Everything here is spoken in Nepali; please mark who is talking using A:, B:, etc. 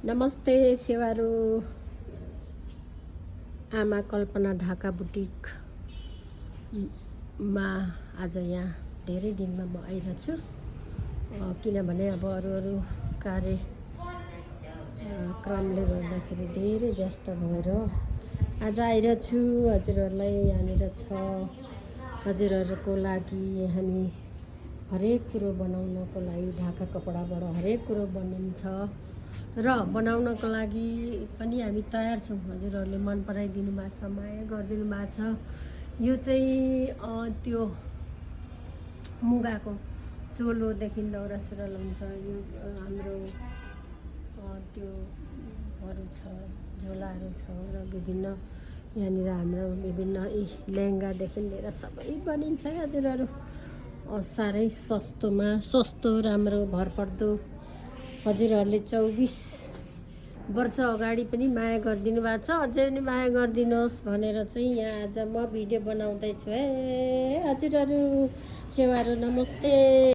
A: नमस्ते सेवारो आमा कल्पना ढाका बुटिक मा आज यहाँ धेरै दिनमा म आइरहेछु किनभने अब अरू कार्यक्रमले गर्दाखेरि धेरै व्यस्त भएर आज आइरहेछु। हजुरहरूलाई यहाँनिर छ हजुरहरूको लागि हामी हरेक कुरो बनाउनको लागि ढाका कपडाबाट हरेक कुरो बनिन्छ र बनाउनको लागि पनि हामी तयार छौँ। हजुरहरूले मन पराइदिनु भएको छ, माया गरिदिनु भएको छ। यो चाहिँ त्यो मुगाको चोलोदेखि दौरा सुरुवाल हुन्छ। यो हाम्रो त्योहरू छ, झोलाहरू छ र विभिन्न यहाँनिर हाम्रो विभिन्न लेहेङ्गादेखि लिएर सबै बनिन्छ। हजुरहरू साह्रै सस्तो राम्रो भरपर्दो। हजुरहरूले 24 वर्ष अगाडि पनि माया गरिदिनु भएको छ, अझै पनि माया गरिदिनुहोस् भनेर चाहिँ यहाँ आज म भिडियो बनाउँदैछु। हजुरहरू सेवारो नमस्ते।